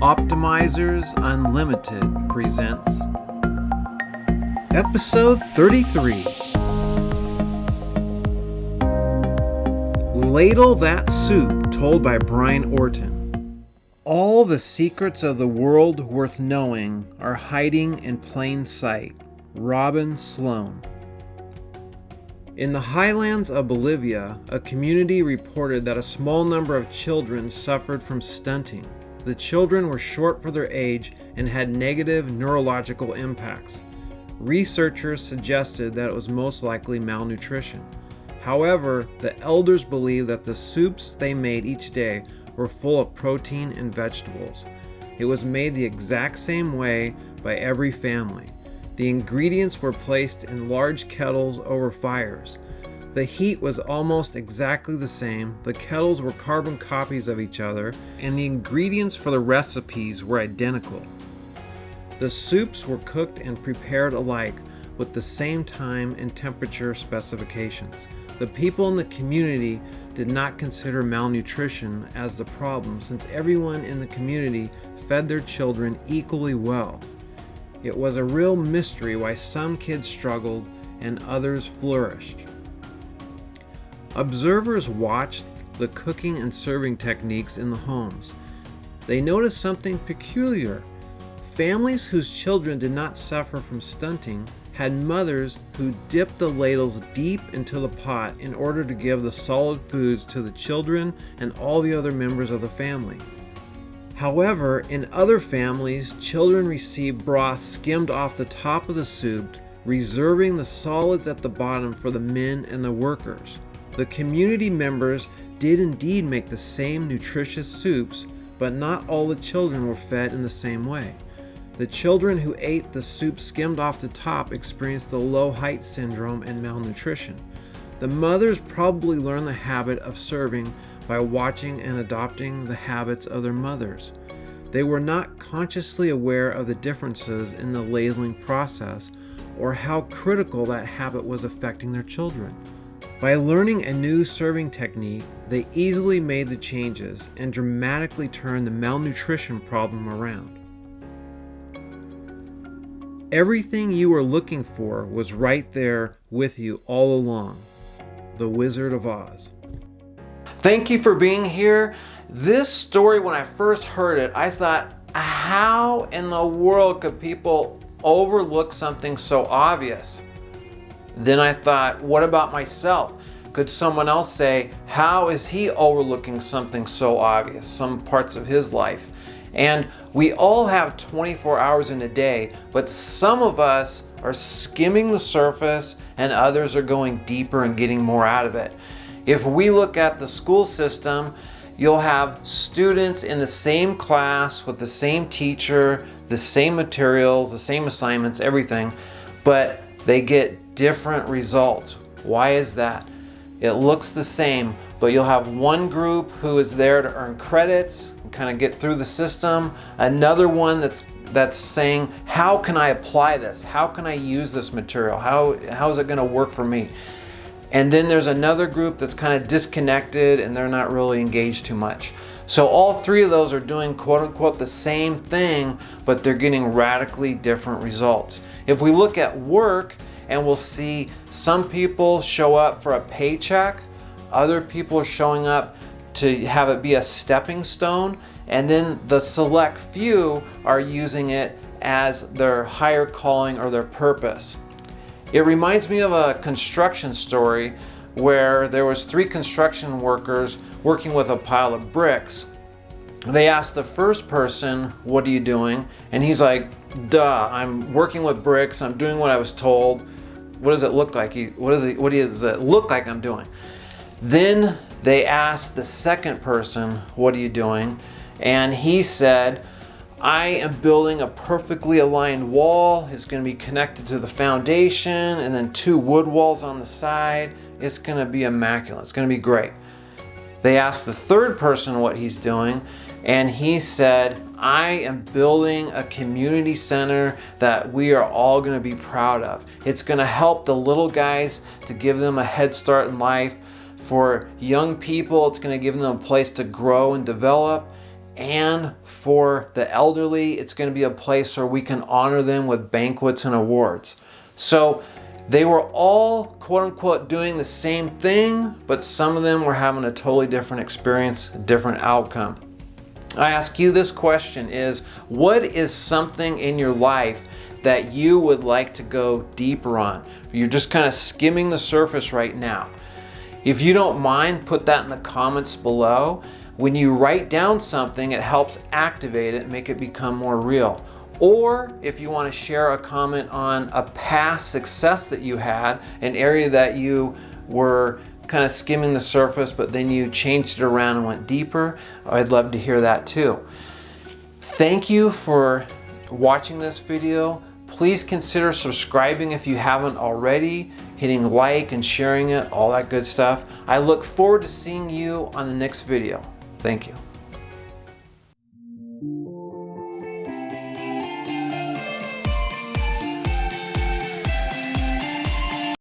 Optimizers Unlimited presents Episode 33. Ladle That Soup, told by Bryan Orton. All the secrets of the world worth knowing are hiding in plain sight. Robin Sloan. In the highlands of Bolivia, a community reported that a small number of children suffered from stunting. The children were short for their age and had negative neurological impacts. Researchers suggested that it was most likely malnutrition. However, the elders believed that the soups they made each day were full of protein and vegetables. It was made the exact same way by every family. The ingredients were placed in large kettles over fires. The heat was almost exactly the same, the kettles were carbon copies of each other, and the ingredients for the recipes were identical. The soups were cooked and prepared alike with the same time and temperature specifications. The people in the community did not consider malnutrition as the problem, since everyone in the community fed their children equally well. It was a real mystery why some kids struggled and others flourished. Observers watched the cooking and serving techniques in the homes. They noticed something peculiar. Families whose children did not suffer from stunting had mothers who dipped the ladles deep into the pot in order to give the solid foods to the children and all the other members of the family. However, in other families, children received broth skimmed off the top of the soup, reserving the solids at the bottom for the men and the workers. The community members did indeed make the same nutritious soups, but not all the children were fed in the same way. The children who ate the soup skimmed off the top experienced the low height syndrome and malnutrition. The mothers probably learned the habit of serving by watching and adopting the habits of their mothers. They were not consciously aware of the differences in the ladling process or how critical that habit was affecting their children. By learning a new serving technique, they easily made the changes and dramatically turned the malnutrition problem around. Everything you were looking for was right there with you all along. The Wizard of Oz. Thank you for being here. This story, when I first heard it, I thought, how in the world could people overlook something so obvious? Then I thought, what about myself? Could someone else say, how is he overlooking something so obvious, some parts of his life? And we all have 24 hours in a day, but some of us are skimming the surface and others are going deeper and getting more out of it. If we look at the school system, you'll have students in the same class with the same teacher, the same materials, the same assignments, everything, but they get different results. Why is that? It looks the same, but you'll have one group who is there to earn credits, kind of get through the system, another one that's saying, how can I apply this? How can I use this material? How is it going to work for me? And then there's another group that's kind of disconnected and they're not really engaged too much. So all three of those are doing quote unquote the same thing, but they're getting radically different results. If we look at work, and we'll see some people show up for a paycheck, other people are showing up to have it be a stepping stone, and then the select few are using it as their higher calling or their purpose. It reminds me of a construction story where there was 3 construction workers working with a pile of bricks. They asked the first person, what are you doing? And he's like, duh, I'm working with bricks, I'm doing what I was told. What does it look like? What does it look like I'm doing? Then they asked the second person, what are you doing? And he said, I am building a perfectly aligned wall. It's going to be connected to the foundation and then 2 wood walls on the side. It's going to be immaculate. It's going to be great. They asked the third person what he's doing, and he said, I am building a community center that we are all going to be proud of. It's going to help the little guys to give them a head start in life. For young people, it's going to give them a place to grow and develop. and for the elderly, it's going to be a place where we can honor them with banquets and awards. So they were all, quote unquote, doing the same thing, but some of them were having a totally different experience, a different outcome. I ask you this question is, what is something in your life that you would like to go deeper on? You're just kind of skimming the surface right now. If you don't mind, put that in the comments below. When you write down something, it helps activate it, make it become more real. Or if you want to share a comment on a past success that you had, an area that you were kind of skimming the surface, but then you changed it around and went deeper, I'd love to hear that too. Thank you for watching this video. Please consider subscribing if you haven't already, hitting like and sharing it, all that good stuff. I look forward to seeing you on the next video. Thank you.